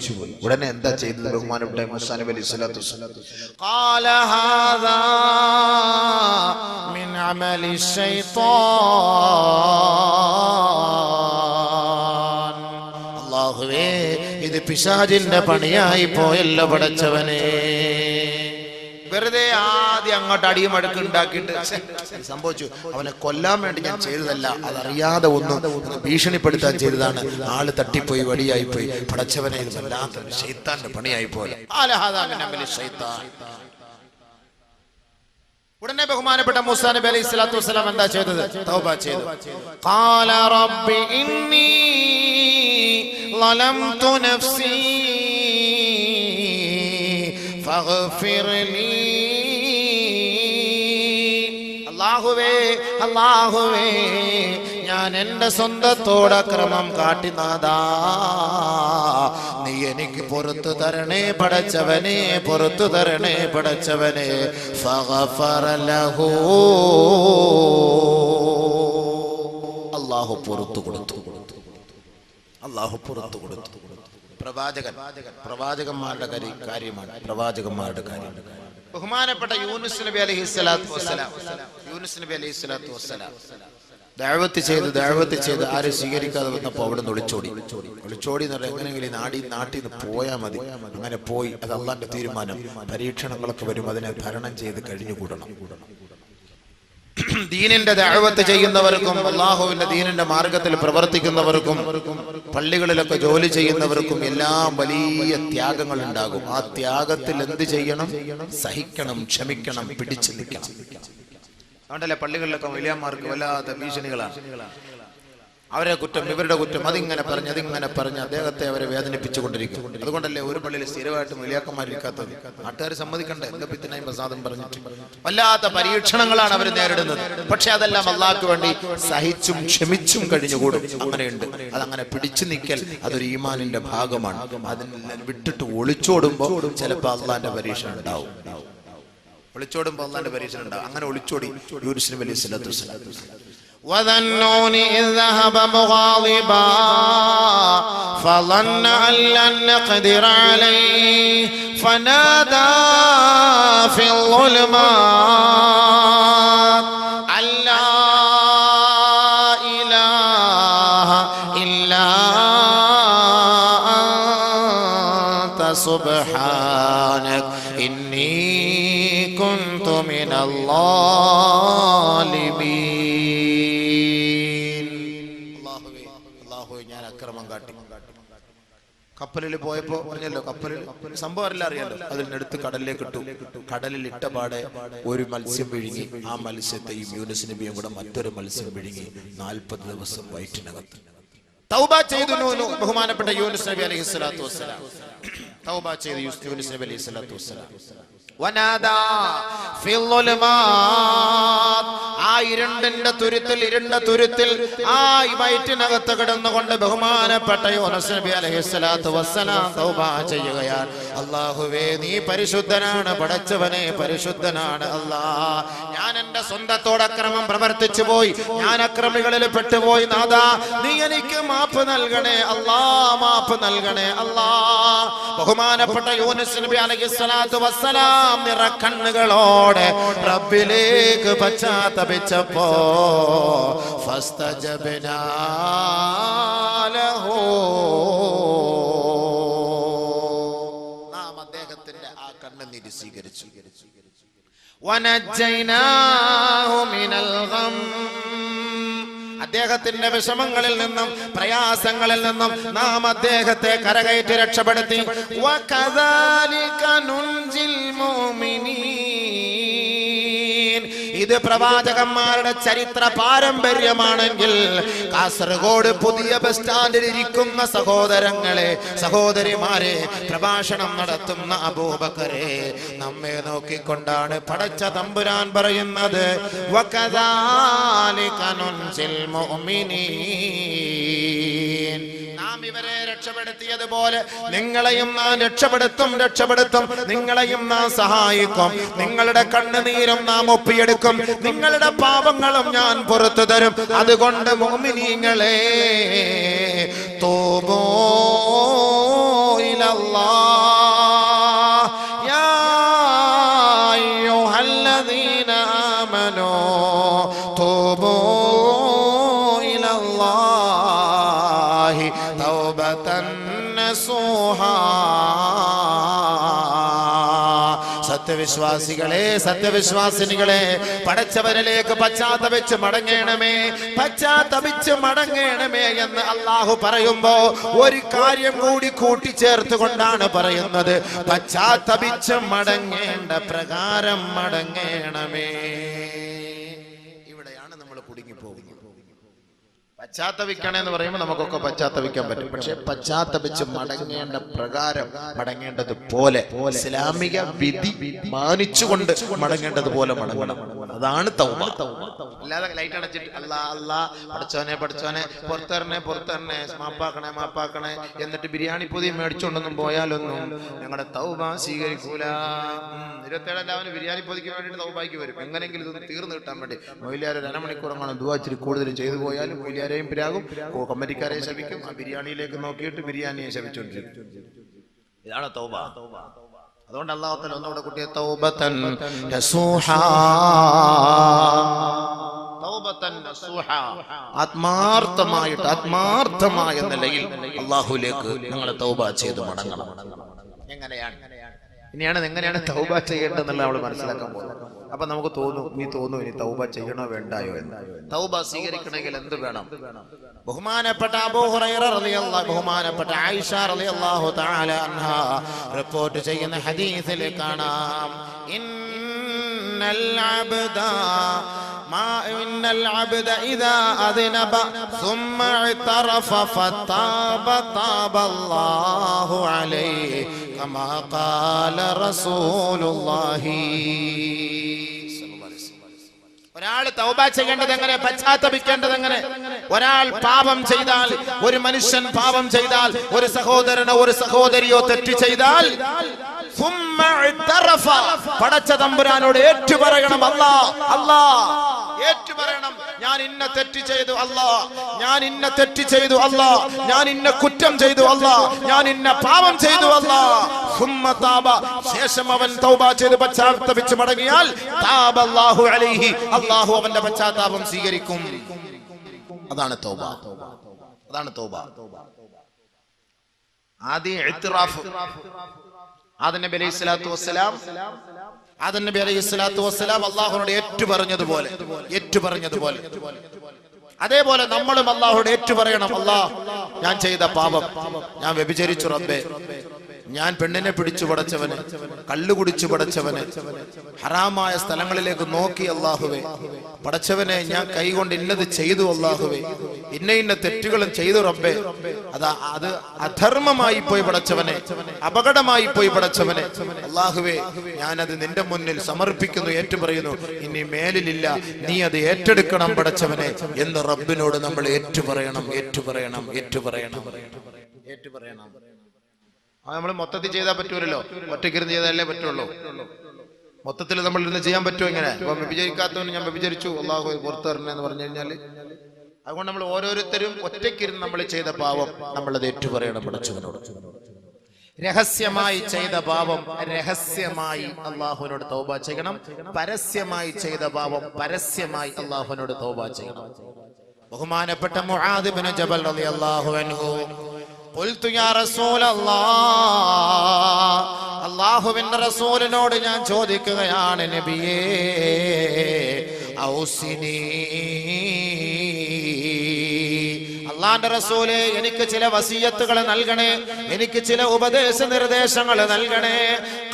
Speaker 1: ഉടനെ എന്താ ചെയ്തത്? ബഹുമാനപ്പെട്ട മൂസാ നബി അലൈഹിസ്സലാത്തു വസ്സലാം ഖാല ഹാദാ മിൻ അമലി ശൈത്താൻ, ഇത് പിശാചിന്റെ പണിയായി പോയല്ലോ പടച്ചവനെ. വെറുതെ ആദ്യം അങ്ങോട്ട് അടിയും അടുക്ക് ഉണ്ടാക്കിയിട്ട് സംഭവിച്ചു, അവനെ കൊല്ലാൻ വേണ്ടി ഞാൻ ചെയ്തതല്ല, അതറിയാതെ ഒന്ന് ഭീഷണിപ്പെടുത്താൻ ചെയ്തതാണ്, ആള് തട്ടിപ്പോയി വടിയായി പോയി, പടച്ചവനെ ഇത് വല്ലാത്ത ശൈത്താന്റെ പണിയായി പോലെ. ഉടനെ ബഹുമാനപ്പെട്ട മൂസാ നബി അലൈഹി സ്വലാത്തു വസ്സലാം എന്താ ചെയ്തത്? തൗബ ചെയ്തു. ഖാല റബ്ബി ഇന്നി ളലംതു നഫ്സി ഫഗ്ഫിർ ലീ. അല്ലാഹുവേ അല്ലാഹുവേ, ഞാൻ എൻ്റെ സ്വന്തത്തോട് അക്രമം കാട്ടി നാഥാ, നീ എനിക്ക് പുറത്തു തരണേ പടച്ചവനെ, പുറത്തു തരണേ പടച്ചവനെ. ഫഗഫറ ലഹു, അല്ലാഹു പുറത്തു കൊടുത്തു, അല്ലാഹു പുറത്തു കൊടുത്തു. പ്രവാചകന്മാരുടെ കാര്യമാണ്, പ്രവാചകന്മാരുടെ കാര്യം. ബഹുമാനപ്പെട്ട യൂനുസ് നബി അലൈഹിസ്സലാത്തു വസ്സലാം, യൂനുസ് നബി അലൈഹിസ്സലാത്തു വസ്സലാം ദഅവത്ത് ചെയ്ത് ആരും സ്വീകരിക്കാതെ വന്നപ്പോൾ അവിടെ നിന്ന് ഒളിച്ചോടി എന്ന് പറഞ്ഞാൽ എങ്ങനെയെങ്കിലും നാട്ടിൽ നിന്ന് പോയാൽ മതി. അങ്ങനെ പോയി. അത് അള്ളാന്റെ തീരുമാനം. പരീക്ഷണങ്ങളൊക്കെ വരും, അതിനെ തരണം ചെയ്ത് കഴിഞ്ഞുകൂടണം. ദീനിന്റെ ദഅവത്ത് ചെയ്യുന്നവർക്കും അല്ലാഹുവിന്റെ ദീനിന്റെ മാർഗത്തിൽ പ്രവർത്തിക്കുന്നവർക്കും പള്ളികളിലൊക്കെ ജോലി ചെയ്യുന്നവർക്കും എല്ലാം വലിയ ത്യാഗങ്ങൾ ഉണ്ടാകും. ആ ത്യാഗത്തിൽ എന്ത് ചെയ്യണം? സഹിക്കണം, ക്ഷമിക്കണം, പിടിച്ചു നിൽക്കണം. അതുകൊണ്ടല്ലേ പള്ളികളിലൊക്കെ വലിയമാർക്ക് വല്ലാത്ത ഭീഷണികളാണ്. അവരെ കുറ്റം, ഇവരുടെ കുറ്റം, അതിങ്ങനെ പറഞ്ഞ് അദ്ദേഹത്തെ അവരെ വേദനിപ്പിച്ചുകൊണ്ടിരിക്കും. അതുകൊണ്ടല്ലേ ഒരു പള്ളിയിൽ സ്ഥിരമായിട്ട് വലിയാക്കന്മാരിക്കാത്തത്. നാട്ടുകാർ സമ്മതിക്കണ്ടേ? എന്താ പിത്തനായും പ്രസാദം പറഞ്ഞിട്ട് വല്ലാത്ത പരീക്ഷണങ്ങളാണ് അവർ നേരിടുന്നത്. പക്ഷെ അതെല്ലാം അള്ളാഹ്ക്ക് വേണ്ടി സഹിച്ചും ക്ഷമിച്ചും കഴിഞ്ഞുകൂടും. അങ്ങനെയുണ്ട്. അതങ്ങനെ പിടിച്ചു നിൽക്കൽ അതൊരു ഈമാനിന്റെ ഭാഗമാണ്. അതിനെ വിട്ടിട്ട് ഒളിച്ചോടുമ്പോ ചിലപ്പോൾ അള്ളാന്റെ പരീക്ഷ ഉണ്ടാവും. ഒളിച്ചോടുമ്പോ അള്ളാന്റെ പരീക്ഷ ഉണ്ടാവും. അങ്ങനെ ഒളിച്ചോടി യൂനുസ് നബി അലൈഹി സ്വലാത്തു വസ്സലാം. وذنون إذ ذهب مغاضبا فظن أن لن نقدر عليه فنادى في الظلمات أن لا إله إلا أنت سبحانك إني كنت من الظالمين. കപ്പലിൽ പോയപ്പോ പറഞ്ഞല്ലോ, കപ്പലിൽ സംഭവം എല്ലാം അറിയാലോ. അതിനടുത്ത് കടലിലേക്ക് ഇട്ടു. കടലിൽ ഇട്ട പാടെ ഒരു മത്സ്യം വിഴുങ്ങി. ആ മത്സ്യത്തെയും യൂനുസ് നബിയും കൂടെ മറ്റൊരു മത്സ്യം വിഴുങ്ങി. 40 ദിവസം വയറ്റിനകത്ത്. തൗബ ചെയ്തു ബഹുമാനപ്പെട്ട യൂനുസ് നബി അലൈഹി സ്വലാത്തു വസ്സലാം. തൗബ ചെയ്തു യൂനുസ് നബി അലൈഹി സ്വലാത്തു വസ്സലാം. വനാദാ ഫിൽ ളുൽമാത്, ആ ഇരുണ്ട തുരുത്തിൽ ആ വയറ്റിനകത്ത് കിടന്നുകൊണ്ട് ബഹുമാനപ്പെട്ട യൂനുസ് നബി അലൈഹി സ്വലാത്തു വസ്സലാം തൗബ ചെയ്യുകയാണ്. അല്ലാഹുവേ, നീ പരിശുദ്ധനാണ് പടച്ചവനെ, പരിശുദ്ധനാണ് അല്ലാഹ്. ഞാൻ എൻ്റെ സ്വന്തത്തോട് അക്രമം പ്രവർത്തിച്ചു പോയി, ഞാൻ അക്രമികളിൽ പെട്ടുപോയി. നാഥാ, നീ എനിക്ക് മാപ്പ് നൽകണേ അല്ലാഹ്, മാപ്പ് നൽകണേ അല്ലാഹ്. ബഹുമാനപ്പെട്ട യൂനുസ് നബി അലൈഹി സ്വലാത്തു വസ്സലാം നിറക്കണ്ണുകളോടെ റബ്ബിലേക്ക് പശ്ചാത്തപിച്ചപ്പോ ഫസ്തജബ്നാ ലഹു, നാം അദ്ദേഹത്തിന്റെ ആ കണ്ണുനീര് സ്വീകരിച്ചു. വനജ്ജൈനാഹു മിനൽ ഗം, അദ്ദേഹത്തിന്റെ വിഷമങ്ങളിൽ നിന്നും പ്രയാസങ്ങളിൽ നിന്നും നാം അദ്ദേഹത്തെ കരകയറ്റി രക്ഷപ്പെടുത്തി. വകദാലിക നുൻജിൽ മുഅ്മിനീൻ, ഇത് പ്രവാചകന്മാരുടെ ചരിത്ര പാരമ്പര്യമാണെങ്കിൽ കാസർഗോഡ് പുതിയ ബസ് സ്റ്റാൻഡിൽ ഇരിക്കുന്ന സഹോദരങ്ങളെ, സഹോദരിമാരെ, പ്രഭാഷണം നടത്തുന്ന അബൂബക്കറെ, നമ്മെ നോക്കിക്കൊണ്ടാണ് പടച്ച തമ്പുരാൻ പറയുന്നത്, വകദാലിക നുൻജിൽ മുഅ്മിനീൻ, നാം ഇവരെ രക്ഷപ്പെടുത്തിയതുപോലെ നിങ്ങളെയും നാം രക്ഷപ്പെടുത്തും. നിങ്ങളെയും നാം സഹായിക്കും. നിങ്ങളുടെ കണ്ണുനീരും നാം ഒപ്പിയെടുക്കും. നിങ്ങളുടെ പാപങ്ങളും ഞാൻ പുറത്തു തരും. അതുകൊണ്ട് മുഅ്മിനീങ്ങളെ, തൂബൂ ഇലല്ലാഹ് യാ അയ്യുഹല്ലദീന ആമനൂ തൂബൂ ഇലല്ലാഹി തൗബതൻ നസൂഹ സത്യവിശ്വാസികളെ, സത്യവിശ്വാസിനികളെ, പടച്ചവനിലേക്ക് പശ്ചാത്തപിച്ച് മടങ്ങണമേ, പശ്ചാത്തപിച്ച് മടങ്ങണമേ എന്ന് അള്ളാഹു പറയുമ്പോ ഒരു കാര്യം കൂടി കൂട്ടിച്ചേർത്തുകൊണ്ടാണ് പറയുന്നത്, പശ്ചാത്തപിച്ച് മടങ്ങേണ്ട പ്രകാരം മടങ്ങണമേ. ഇവിടെയാണ് നമ്മൾ കുടുങ്ങിപ്പോകുന്നത്. പശ്ചാത്തപിക്കണമെന്ന് പറയുമ്പോൾ നമുക്കൊക്കെ പശ്ചാത്തപിക്കാൻ പറ്റും. പക്ഷെ പശ്ചാത്തപിച്ച് മടങ്ങേണ്ട പ്രകാരം മടങ്ങേണ്ടത് പോലെ, ഇസ്ലാമിക വിധി മാനിച്ചുകൊണ്ട് മടങ്ങേണ്ടത് പോലെ മടങ്ങണം. അതാണ് തൗബ. അല്ലാതെ ലൈറ്റ് അടച്ചിട്ട് അല്ലാ പഠിച്ചോനെ പുറത്തരണേ മാപ്പാക്കണേ എന്നിട്ട് ബിരിയാണി പൊതി മേടിച്ചോണ്ടൊന്നും പോയാലൊന്നും ഞങ്ങളുടെ തൗബ സ്വീകരിക്കൂല. 27 ബിരിയാണി പൊതിക്ക് വേണ്ടിയിട്ട് തൗബായ്ക്ക് വരും. എങ്ങനെയെങ്കിലും ഇതൊന്ന് തീർന്നു കിട്ടാൻ വേണ്ടി മൊയ്ലിയാർ ഒരു അരമണിക്കൂറങ്ങാണ് ദുആ ഇച്ചിരി കൂടുതൽ ചെയ്തു പോയാലും മൊയ്ലിയാരെയും പിരാകും, കമ്മിറ്റിക്കാരെ ശപിക്കും. ആ ബിരിയാണിയിലേക്ക് നോക്കിയിട്ട് ബിരിയാണിയെ ശപിച്ചോണ്ടിരിക്കും. ഇതാണ് തൗബ. അതുകൊണ്ട് അല്ലാഹു തആല ഒന്നുകൂടെ കുട്ടിയെ തൗബതൻ നസൂഹാ, തൗബതൻ നസൂഹാ, ആത്മാർത്ഥമായ നിലയിൽ അല്ലാഹുവിലേക്ക് നിങ്ങൾ തൗബ ചെയ്ത് മടങ്ങണം. എങ്ങനെയാണ് തൗബ ചെയ്യേണ്ടതെന്നുള്ള നമ്മൾ മനസ്സിലാക്കാൻ പോകുന്നത്. അപ്പൊ നമുക്ക് തോന്നും ഇനി തൗബ ചെയ്യണോ വേണ്ടായോ എന്ന്. തൗബ സ്വീകരിക്കണമെങ്കിൽ എന്ത് വേണം? ബഹുമാനപ്പെട്ട അബൂ ഹുറൈറ റളിയല്ലാഹു, ബഹുമാനപ്പെട്ട ആയിഷ റളിയല്ലാഹു തആല അൻഹ റിപ്പോർട്ട് ചെയ്യുന്ന ഹദീസിൽ കാണാം, ഇന്നൽ അബ്ദ ഇദാ അദ്നബ ثم اعترف فتاب تاب الله عليه كما قال رسول الله. ഒരാൾ തൗബ ചെയ്യേണ്ടത് എങ്ങനെ, പശ്ചാത്തപിക്കേണ്ടത് എങ്ങനെ? ഒരാൾ പാപം ചെയ്താൽ, ഒരു മനുഷ്യൻ പാപം ചെയ്താൽ, ഒരു സഹോദരനോ ഒരു സഹോദരിയോ തെറ്റ് ചെയ്താൽ പടച്ച തമ്പുരാനോട് ഏറ്റുപറയണം. അല്ലാ ഏറ്റുപറയണം, ഞാൻ ഇന്ന തെറ്റ് ചെയ്തു അല്ലാ, ഞാൻ ഇന്ന തെറ്റ് ചെയ്തു അല്ലാ, ഞാൻ ഇന്ന കുറ്റം ചെയ്തു അല്ലാ, ഞാൻ ഇന്ന പാപം ചെയ്തു അല്ലാ. ശേഷം അവൻ തൗബ ചെയ്ത് പശ്ചാത്തപിച്ച് മടങ്ങിയാൽ താബല്ലാഹു അലൈഹി, അല്ലാഹു അവന്റെ പശ്ചാത്താപം സ്വീകരിക്കും. അതാണ് തൗബ. ആദ്യ ഇഅ്തിറാഫ്. ആദം നബി അലൈഹി സ്വലാത്തു വസ്സലാം അല്ലാഹുവോട് ഏറ്റുപറഞ്ഞതുപോലെ അതേപോലെ നമ്മളും അല്ലാഹുവോട് ഏറ്റുപറയണം. അല്ലാഹ്, ഞാൻ ചെയ്ത പാപം, ഞാൻ വ്യഭിചരിച്ചു റബ്ബേ, ഞാൻ പെണ്ണിനെ പിടിച്ചു പടച്ചവന്, കള്ളു കുടിച്ചു പടച്ചവന്, ഹറാമായ സ്ഥലങ്ങളിലേക്ക് നോക്കി അല്ലാഹുവേ പടച്ചവനെ, ഞാൻ കൈകൊണ്ട് ഇന്നത് ചെയ്തു അല്ലാഹുവേ, ഇന്ന തെറ്റുകളും ചെയ്തു റബ്ബേ, അത് അധർമ്മമായി പോയി പടച്ചവനെ, അപകടമായി പോയി പടച്ചവനെ, അല്ലാഹുവേ ഞാനത് നിന്റെ മുന്നിൽ സമർപ്പിക്കുന്നു, ഏറ്റുപറയുന്നു, ഇനി മേലിലില്ല, നീ അത് ഏറ്റെടുക്കണം പടച്ചവനെ എന്ന് റബ്ബിനോട് നമ്മൾ ഏറ്റുപറയണം. നമ്മൾ മൊത്തത്തിൽ ചെയ്താൽ പറ്റൂലല്ലോ, ഒറ്റയ്ക്കിരുന്ന് ചെയ്താലേ പറ്റുള്ളൂ. മൊത്തത്തിൽ നമ്മൾ ഇരുന്ന് ചെയ്യാൻ പറ്റുമോ? ഇങ്ങനെ ഇപ്പൊ വ്യഭിചരിക്കാത്തവന് ഞാൻ വ്യഭിചരിച്ചു അല്ലാഹു പുറത്തു തരണേ എന്ന് പറഞ്ഞു കഴിഞ്ഞാല്, അതുകൊണ്ട് നമ്മൾ ഓരോരുത്തരും ഒറ്റയ്ക്കിരുന്ന് നമ്മൾ ചെയ്ത പാപം നമ്മളത് ഏറ്റുപറയണം പടച്ചവനോട്. രഹസ്യമായി ചെയ്ത പാപം രഹസ്യമായി അല്ലാഹുവിനോട് തൗബ ചെയ്യണം. പരസ്യമായി ചെയ്ത പാപം പരസ്യമായി അല്ലാഹുവിനോട് തൗബ ചെയ്യണം. ബഹുമാനപ്പെട്ട മുആദ് ഇബ്നു ജബൽ റളിയല്ലാഹു അൻഹു, ഖുൽതു യാ റസൂലല്ലാഹ്, അല്ലാഹുവിന്റെ റസൂലിനോട് ഞാൻ ചോദിക്കുകയാണ്, നബിയേ ഔസിനി, അല്ലാഹുവിന്റെ റസൂലേ എനിക്ക് ചില വസിയത്തുകൾ നൽകണേ, എനിക്ക് ചില ഉപദേശ നിർദ്ദേശങ്ങൾ നൽകണേ.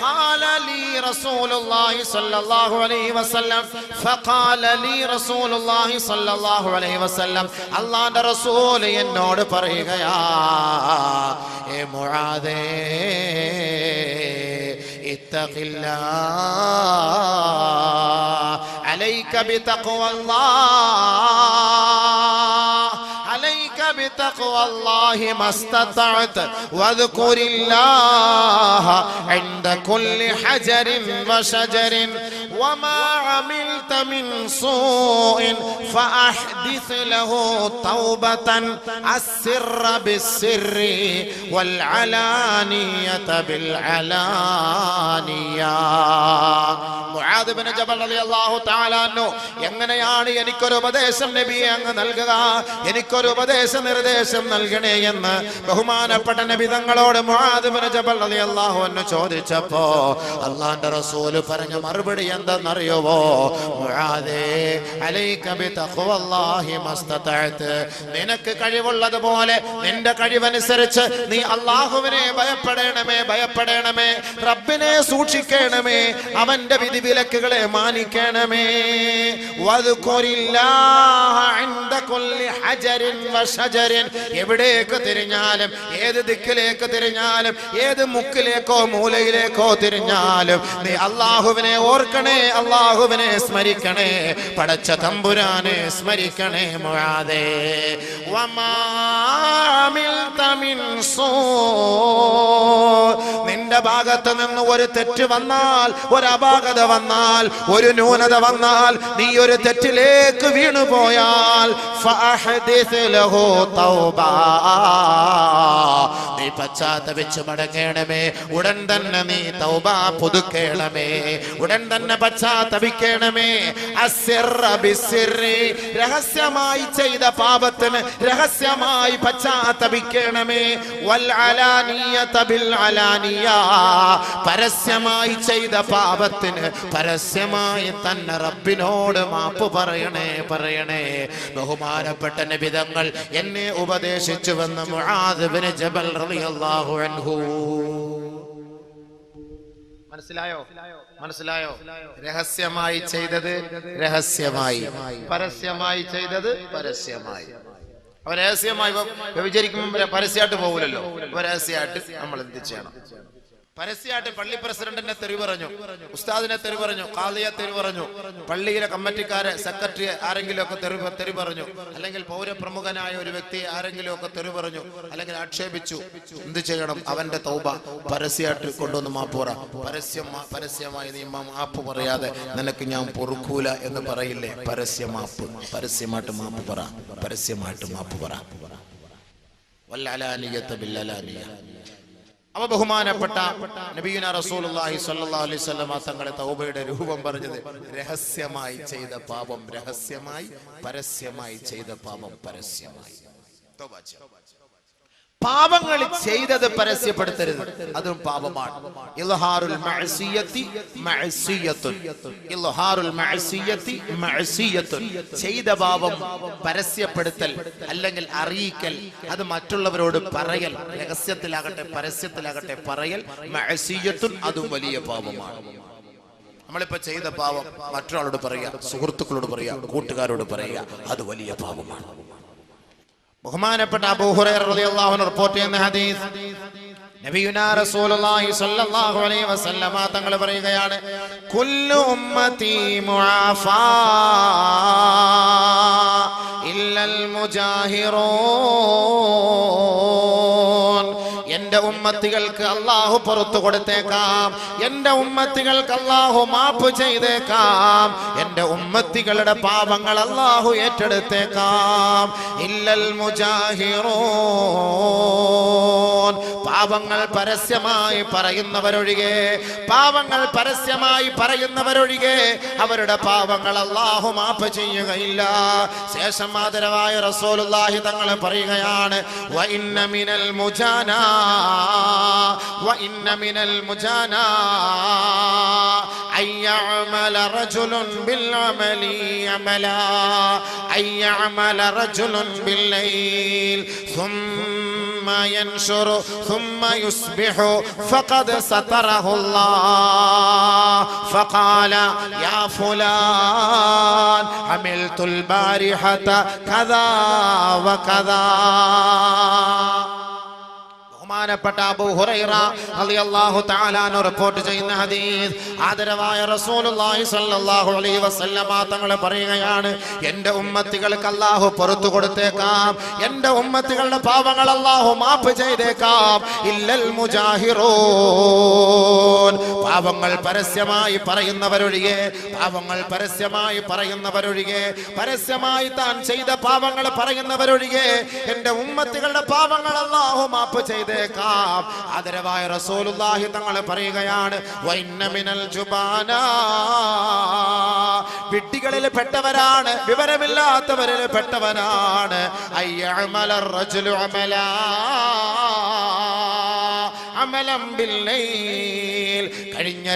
Speaker 1: ഖാല ലി റസൂലുള്ളാഹി സ്വല്ലല്ലാഹു അലൈഹി വസല്ലം, ഫഖാല ലി റസൂലുള്ളാഹി സ്വല്ലല്ലാഹു അലൈഹി വസല്ലം, അല്ലാഹുവിന്റെ റസൂൽ എന്നോട് പറയുകയാ, ഏ മുആദേ ഇത്തഖില്ലാഹ്, അലൈക ബിതഖ്വല്ലാഹ്, عليك بتقوى الله ما استطعت واذكر الله عند كل حجر وشجر وما عملت من سوء فأحدث له توبة السر بالسر والعلانية بالعلانية. മുആദ് ഇബ്നു ജബൽ റളിയല്ലാഹു തആല അൻഹു എങ്ങനെയാണ് എനിക്കൊരു ഉപദേശം നബിയെ അങ്ങ് നൽകുക, എനിക്കൊരു ഉപദേശ നിർദ്ദേശം നൽകണേ എന്ന് ബഹുമാനപ്പെട്ട നബി തങ്ങളോട് മുആദ് ഇബ്നു ജബൽ റളിയല്ലാഹു അൻഹു ചോദിച്ചപ്പോ അല്ലാഹുവിന്റെ റസൂൽ പറഞ്ഞ മറുപടി എന്തെന്നറിയുവോ? മുആദേ അലൈക ബിതഖ്വല്ലാഹി മസ്തതഅത്, നിനക്ക് കഴിവുള്ളതുപോലെ നിന്റെ കഴിവനുസരിച്ച് നീ അല്ലാഹുവിനെ ഭയപ്പെടണമേ, ഭയപ്പെടണമേ, റബ്ബിനെ സൂക്ഷിക്കണമേ, അവന്റെ വിധിവിലക്കുകളെ മാനിക്കണമേ. വദ്കുരില്ലാഹ ഇൻദ കുല്ലി ഹജരിൻ വശജരിൻ, എവിടേക്ക് തിരിഞ്ഞാലും, ഏത് ദിക്കിലേക്ക് തിരിഞ്ഞാലും, ഏത് മുക്കിലേക്കോ മൂലയിലേക്കോ തിരിഞ്ഞാലും നീ അല്ലാഹുവിനെ ഓർക്കണേ, അല്ലാഹുവിനെ സ്മരിക്കണേ, പടച്ച തമ്പുരാനെ സ്മരിക്കണേ. മുആദേ വമാ അമിൽത മിൻ സൂ, നിന്റെ ഭാഗത്ത് നിന്ന് ഒരു തെറ്റ് വന്നാൽ, ഒരു അപാകത വന്നാൽ, ഒരു ന്യൂനത വന്നാൽ, നീ ഒരു തെറ്റിലേക്ക് വീണുപോയാൽ ഫഅഹ്ദിസ് ലഹു തൗബാ, നീ പശ്ചാത്തപിച്ച് മടങ്ങണമേ, ഉടൻ തന്നെ നീ തൗബ പുതുക്കേണമേ, ഉടൻ തന്നെ പശ്ചാത്തപിക്കണമേ. അസ്സിർറ ബിസ്സിർരി, രഹസ്യമായി ചെയ്ത പാപത്തിന് രഹസ്യമായി പശ്ചാത്തപിക്കണമേ. വൽ അലാനിയത ബിൽ അലാനിയ, പരസ്യമായി ചെയ്ത പാപത്തിന് പരസ്യമായി തന്നെ റബ്ബിനോട് മാപ്പ് പറയണേ, പറയണേ. ബഹുമാനപ്പെട്ട നബി തങ്ങൾ എന്നെ ഉപദേശിച്ചുവെന്ന് മുആദ് ഇബ്നു ജബൽ റളിയല്ലാഹു അൻഹു. മനസ്സിലായോ? മനസ്സിലായോ? രഹസ്യമായി ചെയ്തത് രഹസ്യമായി, പരസ്യമായി ചെയ്തത് പരസ്യമായി. അവ രഹസ്യമായി വ്യഭിചരിക്കുമ്പോൾ പരസ്യമായിട്ട് പോകില്ലല്ലോ. രഹസ്യമായിട്ട് നമ്മൾ എന്ത് ചെയ്യണം? പരസ്യമായിട്ട് പള്ളി പ്രസിഡന്റിനെ തെറി പറഞ്ഞു, ഉസ്താദിനെ തെറി പറഞ്ഞു, ഖാദിയെ തെറി പറഞ്ഞു, പള്ളിയിലെ കമ്മിറ്റിക്കാരെ, സെക്രട്ടറി ആരെങ്കിലും ഒക്കെ തെറി പറഞ്ഞു, അല്ലെങ്കിൽ പൗരപ്രമുഖനായ ഒരു വ്യക്തിയെ ആരെങ്കിലും ഒക്കെ തെറി പറഞ്ഞു, അല്ലെങ്കിൽ ആക്ഷേപിച്ചു, എന്ത് ചെയ്യണം? അവന്റെ തൗബ പരസ്യമായിട്ട് കൊണ്ടുവന്ന് മാപ്പ് പറ. പരസ്യമായി നീ മാപ്പ് പറയാതെ നിനക്ക് ഞാൻ പൊറുക്കൂല എന്ന് പറയില്ലേ? പരസ്യമാപ്പ്, പരസ്യമായിട്ട് മാപ്പ് പറ, പരസ്യമായിട്ട് മാപ്പ് പറ. വല്ലലാനിയത ബില്ലലാനിയ. അവ ബഹുമാനപ്പെട്ട നബിയുനാ റസൂലുള്ളാഹി സ്വല്ലല്ലാഹു അലൈഹി വസല്ലം തങ്ങളുടെ തൗബയുടെ രൂപം പറഞ്ഞത് രഹസ്യമായി ചെയ്ത പാപം രഹസ്യമായി, പരസ്യമായി ചെയ്ത പാപം പരസ്യമായി. പാപങ്ങൾ ചെയ്തത് പരസ്യപ്പെടുത്തരുത്, അതും പാപമാണ്. ഇൽഹാറുൽ മഅസിയത്തി മഅസിയത്തുൻ, ഇൽഹാറുൽ മഅസിയത്തി മഅസിയത്തുൻ, ചെയ്ത പാപം പരസ്യപ്പെടുത്തൽ അല്ലെങ്കിൽ അറിയിക്കൽ, അത് മറ്റുള്ളവരോട് പറയൽ, രഹസ്യത്തിലാകട്ടെ പരസ്യത്തിലാകട്ടെ പറയൽ, മഅസിയത്തുൻ, അതും വലിയ പാപമാണ്. നമ്മളിപ്പോ ചെയ്ത പാപം മറ്റൊരാളോട് പറയുക, സുഹൃത്തുക്കളോട് പറയുക, കൂട്ടുകാരോട് പറയുക, അത് വലിയ പാപമാണ്. ബഹുമാനപ്പെട്ട അബൂ ഹുറൈറ റളിയല്ലാഹു അൻഹു റിപ്പോർട്ട് ചെയ്യുന്ന ഹദീസ്, നബിയുനാ റസൂലുള്ളാഹി സ്വല്ലല്ലാഹു അലൈഹി വസല്ലമ തങ്ങൾ പറയുകയാണ്, കുല്ലു ഉമ്മത്തി മുആഫാ ഇല്ലൽ മുജാഹിറൂൻ, എന്റെ ഉമ്മത്തികൾക്ക് അല്ലാഹു പുറത്തു കൊടുത്തേക്കാം, എന്റെ ഉമ്മത്തികൾക്ക് അല്ലാഹു മാപ്പ് ചെയ്തേക്കാം, എന്റെ ഉമ്മത്തികളുടെ പാപങ്ങൾ അല്ലാഹു ഏറ്റെടുത്തേക്കാം. ഇല്ലൽ മുജാഹിറൂൻ, പാപങ്ങൾ പരസ്യമായി പറയുന്നവരൊഴികെ, പാപങ്ങൾ പരസ്യമായി പറയുന്നവരൊഴികെ അവരുടെ പാപങ്ങൾ അല്ലാഹു മാപ്പ് ചെയ്യുകയില്ല. ശേഷം ആദരവായ റസൂലുള്ളാഹി തങ്ങൾ പറയുകയാണ്, വ ഇന്ന മിനൽ മുജാനാ وإن من المجانا أن يعمل رجل بالعمل عملا، أن يعمل رجل بالليل ثم ينشر ثم يصبح فقد ستره الله فقال يا فلان عملت البارحة كذا وكذا. ബഹുമാനപ്പെട്ട അബൂ ഹുറൈറ റളിയല്ലാഹു തആല അൻഹു റിപ്പോർട്ട് ചെയ്യുന്ന ഹദീസ്, ആദരവായ റസൂലുള്ളാഹി സ്വല്ലല്ലാഹു അലൈഹി വസല്ലമ തങ്ങൾ പറയുകയാണ്, എൻ്റെ ഉമ്മത്തികൾക്ക് അല്ലാഹു പുറത്തു കൊടുത്തേക്കാം, എൻ്റെ ഉമ്മത്തികളുടെ പാപങ്ങൾ അല്ലാഹു മാപ്പ് ചെയ്തേക്കാം. ഇല്ലൽ മുജാഹിറൂൻ, പാപങ്ങൾ പരസ്യമായി പറയുന്നവരൊഴികെ, പാപങ്ങൾ പരസ്യമായി പറയുന്നവരൊഴികെ, പരസ്യമായി താൻ ചെയ്ത പാപങ്ങൾ പറയുന്നവരൊഴികെ എൻ്റെ ഉമ്മത്തികളുടെ പാപങ്ങൾ അല്ലാഹു മാപ്പ് ചെയ്തേ ചെയ്തേക്കാം. ആദരവായ റസൂലുള്ളാഹി തങ്ങൾ പറയുകയാണ്, വഇന്ന മിനൽ ജുബാന, വിഡ്ഢികളിൽ പെട്ടവരാണ്, വിവരമില്ലാത്തവരിൽ പെട്ടവനാണ്, അയ്യഅമല റജുലു അമലാ അമലം ബില്ലൈൽ, കഴിഞ്ഞ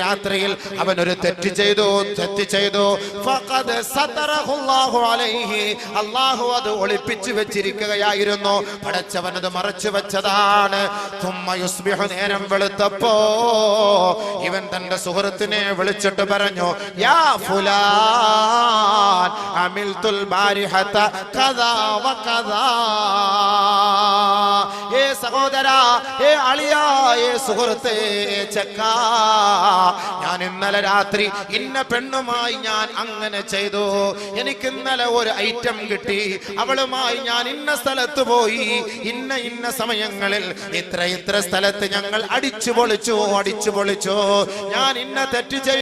Speaker 1: രാത്രിയിൽ അവൻ ഒരു തെറ്റ് ചെയ്തു, ഫഖദ് സതറഹുല്ലാഹു അലൈഹി, അല്ലാഹു അത് ഒളിപ്പിച്ചു വെച്ചിരിക്കുകയായിരുന്നു, പടച്ചവൻ അത് മറച്ചു വെച്ചതാണ്. തുമ്മ യുസ്ബിഹു, നേരം വെളുത്തപ്പോ ഇവൻ തന്റെ സുഹൃത്തിനെ വിളിച്ചിട്ട് പറഞ്ഞു, യാ ഫുലാൻ അമിൽതുൽ ബാരിഹത കദാ വകദാ, ഏ സഹോദരാ, ഏ അളിയാ, ഏ സുഹൃത്തേ, ചക്ക, ഞാൻ ഇന്നലെ രാത്രി ഇന്ന പെണ്ണുമായി ഞാൻ അങ്ങനെ ചെയ്തു, എനിക്ക് ഇന്നലെ ഒരു ഐറ്റം കിട്ടി, അവളുമായി ഞാൻ ഇന്ന സ്ഥലത്ത് പോയി, ഇന്ന സമയങ്ങളിൽ ഇത്ര സ്ഥലത്ത് ഞങ്ങൾ അടിച്ചു പൊളിച്ചു, ഞാൻ ഇന്ന തെറ്റ് ചെയ്തു.